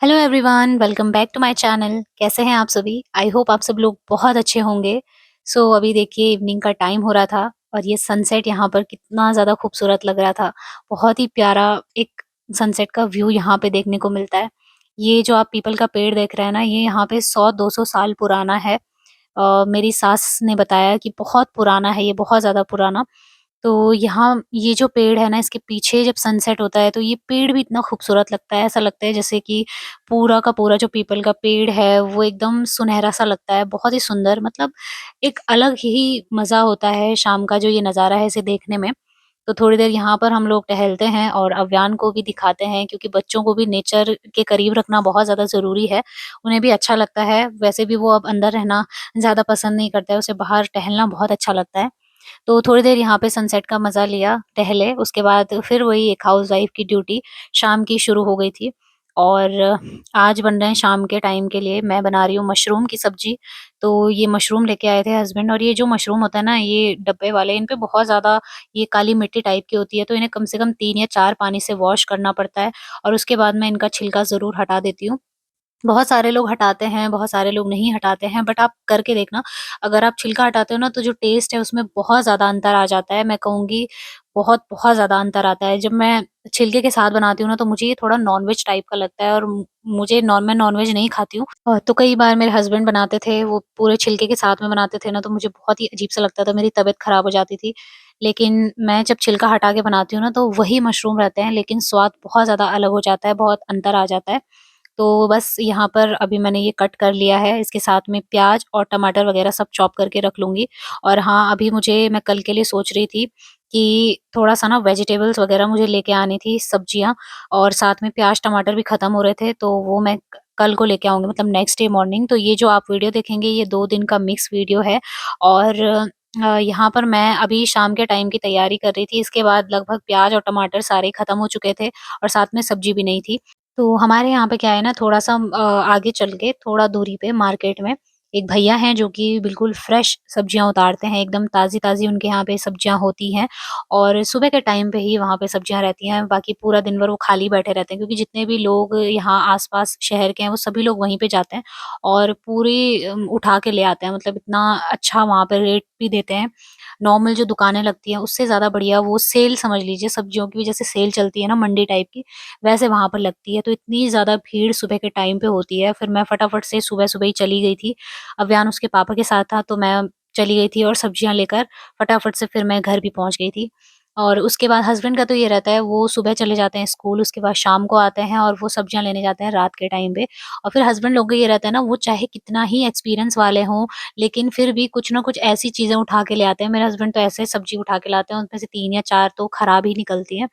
Hello everyone, welcome back to my channel. कैसे हैं आप सभी? आई होप आप सब लोग बहुत अच्छे होंगे। अभी देखिए इवनिंग का टाइम हो रहा था और ये सनसेट यहाँ पर कितना ज़्यादा खूबसूरत लग रहा था। बहुत ही प्यारा एक सनसेट का व्यू यहाँ पे देखने को मिलता है। ये जो आप पीपल का पेड़ देख रहे हैं ना, ये यहाँ पे 100-200 साल पुराना है। मेरी सास ने बताया कि बहुत पुराना है ये, बहुत ज़्यादा पुराना। तो यहाँ ये जो पेड़ है ना, इसके पीछे जब सनसेट होता है तो ये पेड़ भी इतना खूबसूरत लगता है। ऐसा लगता है जैसे कि पूरा का पूरा जो पीपल का पेड़ है वो एकदम सुनहरा सा लगता है, बहुत ही सुंदर। मतलब एक अलग ही मज़ा होता है शाम का जो ये नज़ारा है इसे देखने में। तो थोड़ी देर यहाँ पर हम लोग टहलते हैं और अव्यान को भी दिखाते हैं, क्योंकि बच्चों को भी नेचर के करीब रखना बहुत ज़्यादा ज़रूरी है। उन्हें भी अच्छा लगता है, वैसे भी वो अब अंदर रहना ज़्यादा पसंद नहीं करता है, उसे बाहर टहलना बहुत अच्छा लगता है। तो थोड़ी देर यहाँ पे सनसेट का मज़ा लिया, टहले, उसके बाद फिर वही एक हाउसवाइफ की ड्यूटी शाम की शुरू हो गई थी। और आज बन रहे हैं शाम के टाइम के लिए, मैं बना रही हूँ मशरूम की सब्ज़ी। तो ये मशरूम लेके आए थे हस्बैंड, और ये जो मशरूम होता है ना, ये डब्बे वाले, इन पे बहुत ज़्यादा ये काली मिट्टी टाइप की होती है, तो इन्हें कम से कम 3 या 4 पानी से वॉश करना पड़ता है और उसके बाद मैं इनका छिलका ज़रूर हटा देती हूँ। बहुत सारे लोग हटाते हैं, बहुत सारे लोग नहीं हटाते हैं, बट आप करके देखना। अगर आप छिलका हटाते हो ना, तो जो टेस्ट है उसमें बहुत ज़्यादा अंतर आ जाता है। मैं कहूँगी बहुत ज़्यादा अंतर आता है। जब मैं छिलके के साथ बनाती हूँ ना, तो मुझे ये थोड़ा नॉन-वेज टाइप का लगता है, और मुझे मैं नॉन-वेज नहीं खाती हूँ। तो कई बार मेरे हस्बैंड बनाते थे, वो पूरे छिलके के साथ में बनाते थे ना, तो मुझे बहुत ही अजीब-सा लगता था, मेरी तबीयत खराब हो जाती थी। लेकिन मैं जब छिलका हटा के बनाती हूँ ना, तो वही मशरूम रहते हैं, लेकिन स्वाद बहुत ज़्यादा अलग हो जाता है, बहुत अंतर आ जाता है। तो बस यहाँ पर अभी मैंने ये कट कर लिया है, इसके साथ में प्याज़ और टमाटर वग़ैरह सब चॉप करके रख लूँगी। और हाँ, अभी मैं कल के लिए सोच रही थी कि थोड़ा-सा ना वेजिटेबल्स वग़ैरह मुझे लेके आनी थी, सब्जियाँ, और साथ में प्याज़, टमाटर भी ख़त्म हो रहे थे, तो वो मैं क कल को लेके आऊँगी, मतलब नेक्स्ट डे मॉर्निंग। तो ये जो आप वीडियो देखेंगे, ये 2 दिन का मिक्स वीडियो है। और यहाँ पर मैं अभी शाम के टाइम की तैयारी कर रही थी, इसके बाद लगभग प्याज़ और टमाटर सारे ख़त्म हो चुके थे और साथ में सब्ज़ी भी नहीं थी। तो हमारे यहाँ पे क्या है ना, थोड़ा-सा आगे चल के थोड़ा दूरी पे मार्केट में एक भैया हैं जो कि बिल्कुल फ्रेश सब्जियाँ उतारते हैं, एकदम ताज़ी-ताज़ी उनके यहाँ पे सब्जियाँ होती हैं, और सुबह के टाइम पे ही वहाँ पे सब्जियाँ रहती हैं, बाकी पूरा दिन भर वो खाली बैठे रहते हैं, क्योंकि जितने भी लोग यहाँ आस-पास शहर के हैं वो सभी लोग वहीं पे जाते हैं और पूरी उठा के ले आते हैं। मतलब इतना अच्छा वहाँ पे रेट भी देते हैं। नॉर्मल जो दुकानें लगती हैं उससे ज़्यादा बढ़िया वो सेल समझ लीजिए, सब्जियों की भी जैसे सेल चलती है ना मंडी टाइप की, वैसे वहाँ पर लगती है। तो इतनी ज़्यादा भीड़ सुबह के टाइम पे होती है, फिर मैं फटाफट से सुबह-सुबह ही चली गई थी। अव्यान उसके पापा के साथ था, तो मैं चली गई थी और सब्जियाँ लेकर फटाफट से फिर मैं घर भी पहुँच गई थी। और उसके बाद हस्बैंड का तो ये रहता है, वो सुबह चले जाते हैं स्कूल, उसके बाद शाम को आते हैं और वो सब्जियाँ लेने जाते हैं रात के टाइम पे। और फिर हस्बैंड लोग का ये रहता है ना, वो चाहे कितना ही एक्सपीरियंस वाले हों, लेकिन फिर भी कुछ ना कुछ ऐसी चीज़ें उठा के ले आते हैं। मेरे हस्बैंड तो ऐसे सब्ज़ी उठा के लाते हैं, उनमें से 3 या 4 तो खराब ही निकलती हैं।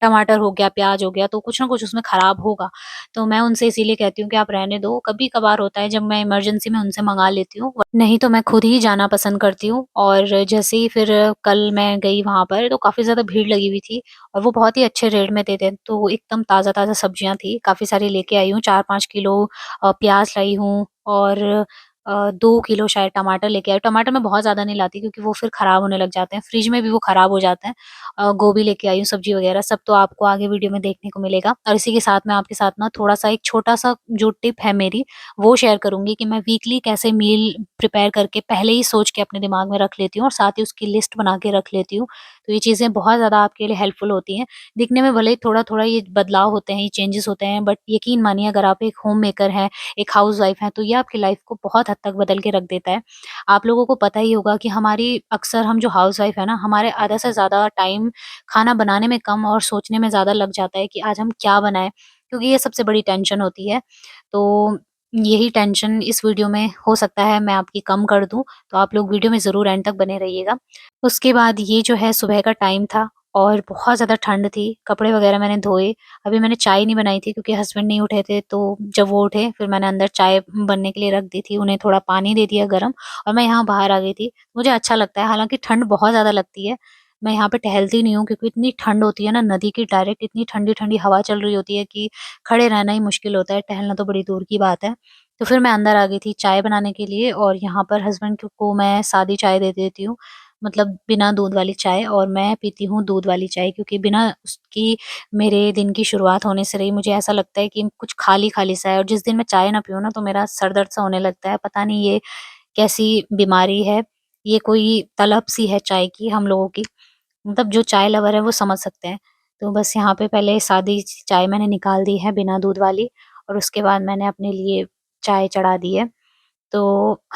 टमाटर हो गया, प्याज़ हो गया, तो कुछ ना कुछ उसमें खराब होगा। तो मैं उनसे इसीलिए कहती हूँ कि आप रहने दो, कभी-कभार होता है जब मैं इमरजेंसी में उनसे मँगा लेती हूँ, नहीं तो मैं खुद ही जाना पसंद करती हूँ। और जैसे ही फिर कल मैं गई वहाँ पर, तो काफ़ी ज़्यादा भीड़ लगी हुई थी और वो बहुत ही अच्छे रेट में देते हैं, तो एकदम ताज़ा-ताज़ा सब्जियाँ थी, काफ़ी सारी लेके आई हूँ, 4-5 किलो प्याज़ लाई हूँ, और 2 किलो शायद टमाटर लेके आई। टमाटर मैं बहुत ज़्यादा नहीं लाती, क्योंकि वो फिर खराब होने लग जाते हैं, फ्रिज में भी वो खराब हो जाते हैं। गोभी लेके आई हूँ, सब्जी वगैरह सब तो आपको आगे वीडियो में देखने को मिलेगा। और इसी के साथ मैं आपके साथ ना थोड़ा-सा एक छोटा-सा जो टिप है मेरी, वो शेयर करूँगी कि मैं वीकली कैसे मील प्रिपेयर करके पहले ही सोच के अपने दिमाग में रख लेती हूँ और साथ ही उसकी लिस्ट बना के रख लेती हूँ। तो ये चीज़ें बहुत ज़्यादा आपके लिए हेल्पफुल होती हैं। दिखने में भले ही थोड़ा-थोड़ा ये बदलाव होते हैं, ये चेंजेस होते हैं, बट यकीन मानिए अगर आप एक होम मेकर हैं, एक हाउसवाइफ हैं, तो ये आपकी लाइफ को बहुत हद तक बदल के रख देता है। आप लोगों को पता ही होगा कि हमारी अक्सर हम जो हाउसवाइफ है ना, हमारे आधा से ज़्यादा टाइम खाना बनाने में कम और सोचने में ज़्यादा लग जाता है कि आज हम क्या बनाएँ? क्योंकि ये सबसे बड़ी टेंशन होती है। तो यही टेंशन इस वीडियो में हो सकता है मैं आपकी कम कर दूँ, तो आप लोग वीडियो में ज़रूर एंड तक बने रहिएगा। उसके बाद ये जो है सुबह का टाइम था और बहुत ज़्यादा ठंड थी, कपड़े वगैरह मैंने धोए। अभी मैंने चाय नहीं बनाई थी क्योंकि हस्बैंड नहीं उठे थे, तो जब वो उठे फिर मैंने अंदर चाय बनने के लिए रख दी थी, उन्हें थोड़ा पानी दे दिया गरम, और मैं यहाँ बाहर आ गई थी। मुझे अच्छा लगता है, हालाँकि ठंड बहुत ज़्यादा लगती है। मैं यहाँ पे टहलती नहीं हूँ क्योंकि इतनी ठंड होती है ना, नदी की डायरेक्ट इतनी ठंडी-ठंडी हवा चल रही होती है कि खड़े रहना ही मुश्किल होता है, टहलना तो बड़ी दूर की बात है। तो फिर मैं अंदर आ गई थी चाय बनाने के लिए, और यहाँ पर हस्बैंड को मैं सादी चाय दे देती हूँ। मतलब बिना दूध वाली चाय, और मैं पीती हूँ दूध वाली चाय, क्योंकि बिना उसकी मेरे दिन की शुरुआत होने से रही मुझे ऐसा लगता है कि कुछ खाली-खाली सा है, और जिस दिन मैं चाय ना पीऊँ ना तो मेरा सर दर्द सा होने लगता है। पता नहीं ये कैसी बीमारी है, ये कोई तलब सी है चाय की हम लोगों की। मतलब जो चाय लवर है वो समझ सकते हैं। तो बस यहाँ पे पहले सादी चाय मैंने निकाल दी है बिना दूध वाली, और उसके बाद मैंने अपने लिए चाय चढ़ा दी है। तो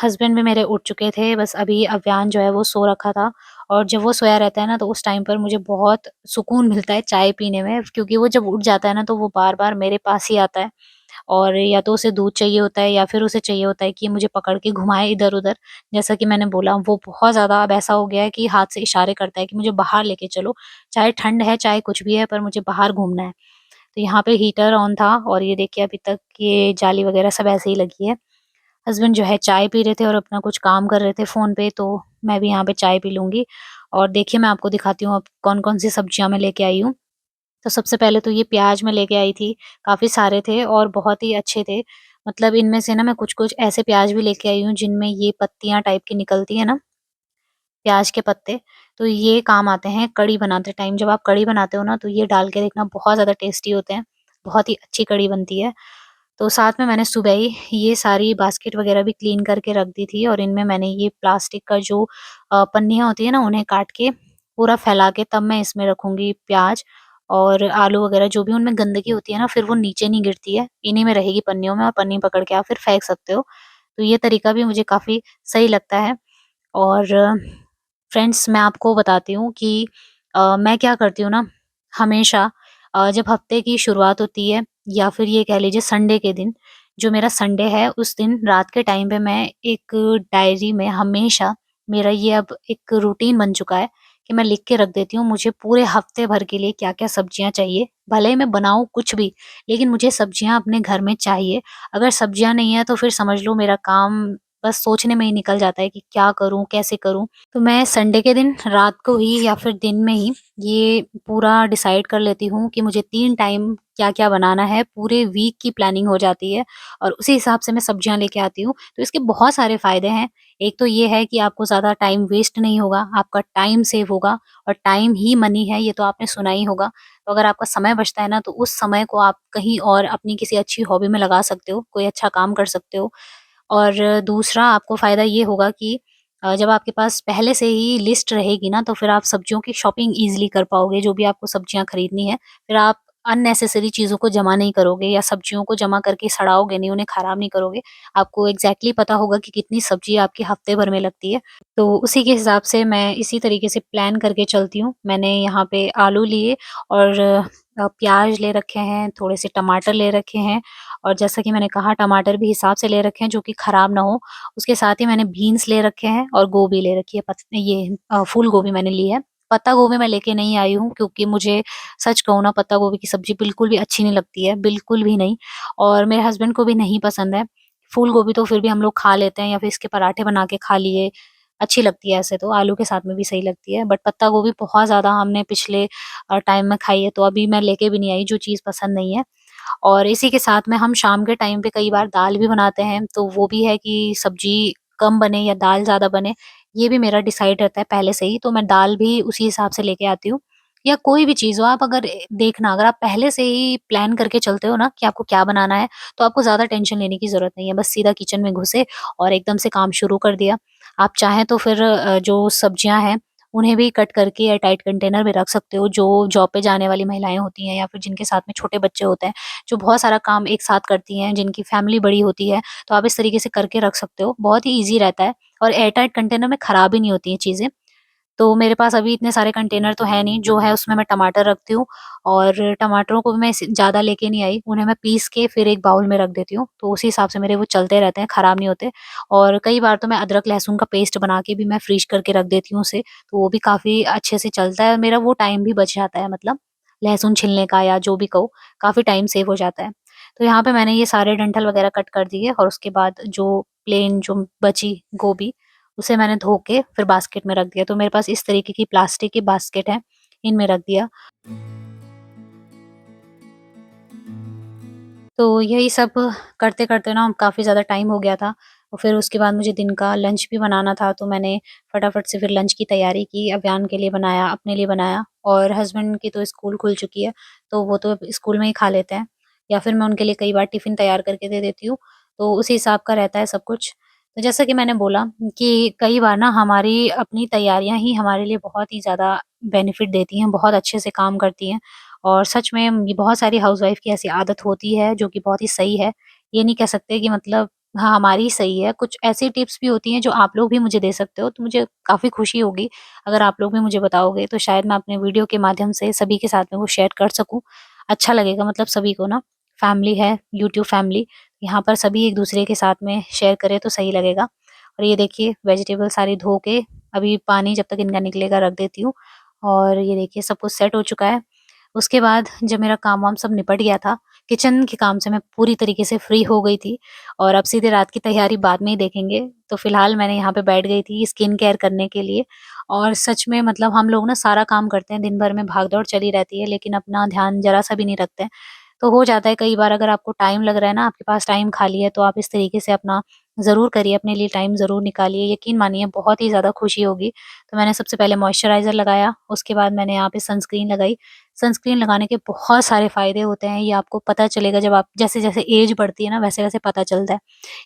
हस्बैंड भी मेरे उठ चुके थे, बस अभी अव्यान जो है वो सो रखा था, और जब वो सोया रहता है ना तो उस टाइम पर मुझे बहुत सुकून मिलता है चाय पीने में, क्योंकि वो जब उठ जाता है ना तो वो बार-बार मेरे पास ही आता है, और या तो उसे दूध चाहिए होता है या फिर उसे चाहिए होता है कि मुझे पकड़ के घुमाए इधर-उधर। जैसा कि मैंने बोला, वो बहुत ज़्यादा अब ऐसा हो गया है कि हाथ से इशारे करता है कि मुझे बाहर लेके चलो, चाहे ठंड है, चाहे कुछ भी है, पर मुझे बाहर घूमना है। तो यहाँ पे हीटर ऑन था, और ये देखिए अभी तक ये जाली वगैरह सब ऐसे ही लगी है। हस्बैंड जो है चाय पी रहे थे और अपना कुछ काम कर रहे थे फ़ोन पे, तो मैं भी यहाँ पे चाय पी लूँगी। और देखिए मैं आपको दिखाती हूँ अब कौन-कौन सी सब्जियाँ मैं लेके आई हूँ। तो सबसे पहले तो ये प्याज मैं लेके आई थी, काफ़ी सारे थे और बहुत ही अच्छे थे। मतलब इनमें से ना मैं कुछ-कुछ ऐसे प्याज भी लेके आई हूँ जिनमें ये पत्तियाँ टाइप की निकलती है ना, प्याज के पत्ते, तो ये काम आते हैं कढ़ी बनाते टाइम। जब आप कढ़ी बनाते हो ना तो ये डाल के देखना, बहुत ज़्यादा टेस्टी होते हैं, बहुत ही अच्छी कढ़ी बनती है। तो साथ में मैंने सुबह ही ये सारी बास्केट वगैरह भी क्लीन करके रख दी थी, और इनमें मैंने ये प्लास्टिक का जो पन्नियाँ होती है ना उन्हें काट के पूरा फैला के तब मैं इसमें रखूँगी प्याज और आलू वगैरह, जो भी उनमें गंदगी होती है ना फिर वो नीचे नहीं गिरती है, इन्हीं में रहेगी पन्नियों में, और पन्नी पकड़ के आप फिर फेंक सकते हो। तो ये तरीका भी मुझे काफ़ी सही लगता है। और फ्रेंड्स मैं आपको बताती हूँ कि मैं क्या करती हूँ ना, हमेशा जब हफ्ते की शुरुआत होती है या फिर ये कह लीजिए संडे के दिन, जो मेरा संडे है उस दिन रात के टाइम पे मैं एक डायरी में हमेशा, मेरा ये अब एक रूटीन बन चुका है कि मैं लिख के रख देती हूँ मुझे पूरे हफ्ते भर के लिए क्या-क्या सब्जियाँ चाहिए। भले ही मैं बनाऊँ कुछ भी, लेकिन मुझे सब्जियाँ अपने घर में चाहिए। अगर सब्जियाँ नहीं है तो फिर समझ लो मेरा काम बस सोचने में ही निकल जाता है कि क्या करूँ, कैसे करूँ? तो मैं संडे के दिन रात को ही या फिर दिन में ही ये पूरा डिसाइड कर लेती हूँ कि मुझे 3 टाइम क्या-क्या बनाना है, पूरे वीक की प्लानिंग हो जाती है, और उसी हिसाब से मैं सब्जियाँ लेके आती हूँ। तो इसके बहुत सारे फ़ायदे हैं। एक तो ये है कि आपको ज़्यादा टाइम वेस्ट नहीं होगा, आपका टाइम सेव होगा, और टाइम ही मनी है, ये तो आपने सुना ही होगा। तो अगर आपका समय बचता है ना, तो उस समय को आप कहीं और अपनी किसी अच्छी हॉबी में लगा सकते हो, कोई अच्छा काम कर सकते हो। और दूसरा आपको फ़ायदा ये होगा कि जब आपके पास पहले से ही लिस्ट रहेगी ना, तो फिर आप सब्जियों की शॉपिंग ईज़िली कर पाओगे, जो भी आपको सब्जियाँ खरीदनी है। फिर आप अननेसेसरी चीज़ों को जमा नहीं करोगे, या सब्जियों को जमा करके सड़ाओगे नहीं, उन्हें खराब नहीं करोगे। आपको एग्ज़ैक्टली पता होगा कि कितनी सब्ज़ी आपके हफ़्ते भर में लगती है। तो उसी के हिसाब से मैं इसी तरीके से प्लान करके चलती हूँ। मैंने यहाँ पे आलू लिए, और प्याज़ ले रखे हैं, थोड़े से टमाटर ले रखे हैं, और जैसा कि मैंने कहा टमाटर भी हिसाब से ले रखे हैं जो कि खराब ना हो। उसके साथ ही मैंने बीन्स ले रखे हैं और गोभी ले रखी है, फूल गोभी मैंने ली है। पत्ता गोभी मैं लेके नहीं आई हूँ, क्योंकि मुझे सच कहूँ ना पत्ता गोभी की सब्ज़ी बिल्कुल भी अच्छी नहीं लगती है, बिल्कुल भी नहीं, और मेरे हस्बैंड को भी नहीं पसंद है। फूल गोभी तो फिर भी हम लोग खा लेते हैं, या फिर इसके पराठे बना के खा लिए, अच्छी लगती है ऐसे तो, आलू के साथ में भी सही लगती है। बट पत्ता गोभी बहुत ज़्यादा हमने पिछले टाइम में खाई है, तो अभी मैं लेके भी नहीं आई, जो चीज़ पसंद नहीं है। और इसी के साथ में हम शाम के टाइम पे कई बार दाल भी बनाते हैं, तो वो भी है कि सब्ज़ी कम बने या दाल ज़्यादा बने, ये भी मेरा डिसाइड रहता है पहले से ही, तो मैं दाल भी उसी हिसाब से लेके आती हूँ। या कोई भी चीज़ हो, आप अगर देखना, अगर आप पहले से ही प्लान करके चलते हो ना कि आपको क्या बनाना है, तो आपको ज़्यादा टेंशन लेने की ज़रूरत नहीं है। बस सीधा किचन में घुसे और एकदम से काम शुरू कर दिया। आप चाहें तो फिर जो सब्जियाँ हैं, उन्हें भी कट करके एयरटाइट कंटेनर में रख सकते हो, जो जॉब पे जाने वाली महिलाएँ होती हैं, या फिर जिनके साथ में छोटे बच्चे होते हैं, जो बहुत सारा काम एक साथ करती हैं, जिनकी फैमिली बड़ी होती है, तो आप इस तरीके से करके रख सकते हो। बहुत ही ईज़ी रहता है, और एयरटाइट कंटेनर में खराब ही नहीं होती हैं चीज़ें। तो मेरे पास अभी इतने सारे कंटेनर तो है नहीं, जो है उसमें मैं टमाटर रखती हूँ, और टमाटरों को भी मैं ज़्यादा लेके नहीं आई, उन्हें मैं पीस के फिर एक बाउल में रख देती हूँ, तो उसी हिसाब से मेरे वो चलते रहते हैं, खराब नहीं होते। और कई बार तो मैं अदरक लहसुन का पेस्ट बना के भी मैं फ्रीज़ करके रख देती हूँ उसे, तो वो भी काफ़ी अच्छे से चलता है, और मेरा वो टाइम भी बच जाता है, मतलब लहसुन छिलने का या जो भी कहो, काफ़ी टाइम सेव हो जाता है। तो यहाँ पे मैंने ये सारे डंठल वगैरह कट कर दिए, और उसके बाद जो प्लेन जो बची गोभी, उसे मैंने धो के फिर बास्केट में रख दिया। तो मेरे पास इस तरीके की प्लास्टिक की बास्केट है, इनमें रख दिया। तो यही सब करते-करते ना काफ़ी ज़्यादा टाइम हो गया था। और फिर उसके बाद मुझे दिन का लंच भी बनाना था, तो मैंने फटाफट से फिर लंच की तैयारी की, अभियान के लिए बनाया, अपने लिए बनाया। और हस्बैंड की तो स्कूल खुल चुकी है, तो वो तो स्कूल में ही खा लेते हैं, या फिर मैं उनके लिए कई बार टिफ़िन तैयार करके दे देती हूँ, तो उसी हिसाब का रहता है सब कुछ। तो जैसा कि मैंने बोला कि कई बार ना हमारी अपनी तैयारियाँ ही हमारे लिए बहुत ही ज़्यादा बेनिफिट देती हैं, बहुत अच्छे से काम करती हैं। और सच में ये बहुत सारी हाउसवाइफ़ की ऐसी आदत होती है जो कि बहुत ही सही है। ये नहीं कह सकते कि मतलब हाँ, हमारी ही सही है, कुछ ऐसी टिप्स भी होती हैं जो आप लोग भी मुझे दे सकते हो, तो मुझे काफ़ी खुशी होगी अगर आप लोग भी मुझे बताओगे, तो शायद मैं अपने वीडियो के माध्यम से सभी के साथ में वो शेयर कर सकूँ। अच्छा लगेगा, मतलब सभी को ना, फैमिली है, यूट्यूब फैमिली, यहाँ पर सभी एक-दूसरे के साथ में शेयर करें तो सही लगेगा। और ये देखिए वेजिटेबल सारी धो के अभी पानी जब तक इनका निकलेगा रख देती हूँ, और ये देखिए सब कुछ सेट हो चुका है। उसके बाद जब मेरा काम-वाम सब निपट गया था, किचन के काम से मैं पूरी तरीके से फ्री हो गई थी, और अब सीधे रात की तैयारी बाद में ही देखेंगे। तो फिलहाल मैंने यहाँ पे बैठ गई थी स्किन केयर करने के लिए, और सच में मतलब हम लोग ना सारा काम करते हैं, दिन भर में भाग-दौड़ चली रहती है, लेकिन अपना ध्यान ज़रा-सा भी नहीं रखते हैं। तो हो जाता है कई बार, अगर आपको टाइम लग रहा है ना, आपके पास टाइम खाली है, तो आप इस तरीके से अपना ज़रूर करिए, अपने लिए टाइम ज़रूर निकालिए। यकीन मानिए बहुत ही ज़्यादा खुशी होगी। तो मैंने सबसे पहले मॉइस्चराइज़र लगाया, उसके बाद मैंने यहाँ पे सनस्क्रीन लगाई। सनस्क्रीन लगाने के बहुत सारे फ़ायदे होते हैं, ये आपको पता चलेगा जब आप जैसे-जैसे ऐज बढ़ती है ना, वैसे-वैसे पता चलता है।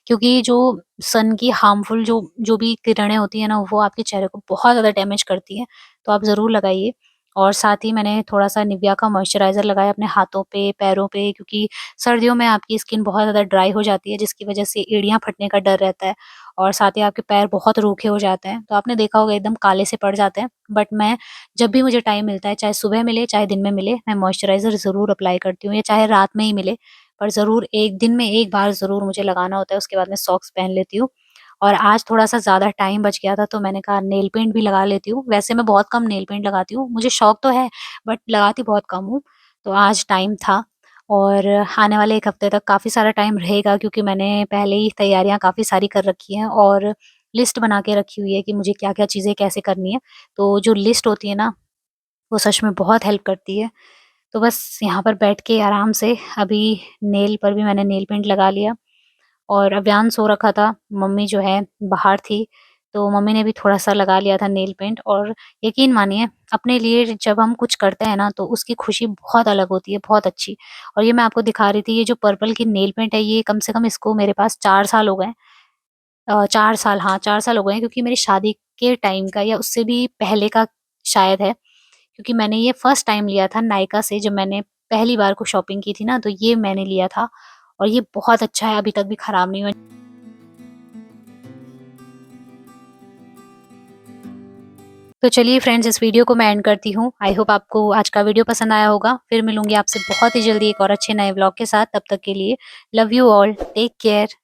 क्योंकि जो सन की हार्मफुल जो जो भी किरणें होती हैं ना, वो आपके चेहरे को बहुत ज़्यादा डैमेज करती हैं, तो आप ज़रूर लगाइए। और साथ ही मैंने थोड़ा-सा निविया का मॉइस्चराइज़र लगाया अपने हाथों पे, पैरों पे, क्योंकि सर्दियों में आपकी स्किन बहुत ज़्यादा ड्राई हो जाती है, जिसकी वजह से एड़ियाँ फटने का डर रहता है, और साथ ही आपके पैर बहुत रूखे हो जाते हैं। तो आपने देखा होगा एकदम काले से पड़ जाते हैं, बट मैं जब भी मुझे टाइम मिलता है, चाहे सुबह मिले, चाहे दिन में मिले, मैं मॉइस्चराइज़र ज़रूर अप्लाई करती हूँ, या चाहे रात में ही मिले, पर ज़रूर 1 दिन में 1 बार ज़रूर मुझे लगाना होता है, उसके बाद मैं सॉक्स पहन लेती हूँ। और आज थोड़ा-सा ज़्यादा टाइम बच गया था, तो मैंने कहा नेल पेंट भी लगा लेती हूँ। वैसे मैं बहुत कम नेल पेंट लगाती हूँ, मुझे शौक तो है, बट लगाती बहुत कम हूँ। तो आज टाइम था, और आने वाले 1 हफ्ते तक काफ़ी सारा टाइम रहेगा, क्योंकि मैंने पहले ही तैयारियाँ काफ़ी सारी कर रखी हैं, और लिस्ट बना के रखी हुई है कि मुझे क्या-क्या चीज़ें कैसे करनी है। तो जो लिस्ट होती है ना, वो सच में बहुत हेल्प करती है। तो बस यहाँ पर बैठ के आराम से अभी नेल पर भी मैंने नेल पेंट लगा लिया, और अव्यांश सो रखा था, मम्मी जो है बाहर थी, तो मम्मी ने भी थोड़ा-सा लगा लिया था नेल पेंट। और यकीन मानिए अपने लिए जब हम कुछ करते हैं ना, तो उसकी खुशी बहुत अलग होती है, बहुत अच्छी। और ये मैं आपको दिखा रही थी, ये जो पर्पल की नेल पेंट है, ये कम से कम इसको मेरे पास 4 साल हो गए हैं। 4 साल, हाँ, 4 साल हो गए हैं, क्योंकि मेरी शादी के टाइम का या उससे भी पहले का शायद है। क्योंकि मैंने ये फर्स्ट टाइम लिया था नायका से, जब मैंने पहली बार को शॉपिंग की थी ना, तो ये मैंने लिया था, और ये बहुत अच्छा है, अभी तक भी खराब नहीं हुआ। तो चलिए फ्रेंड्स, इस वीडियो को मैं एंड करती हूँ। आई होप आपको आज का वीडियो पसंद आया होगा। फिर मिलूँगी आपसे बहुत ही जल्दी एक और अच्छे नए व्लॉग के साथ। तब तक के लिए love you all, take care.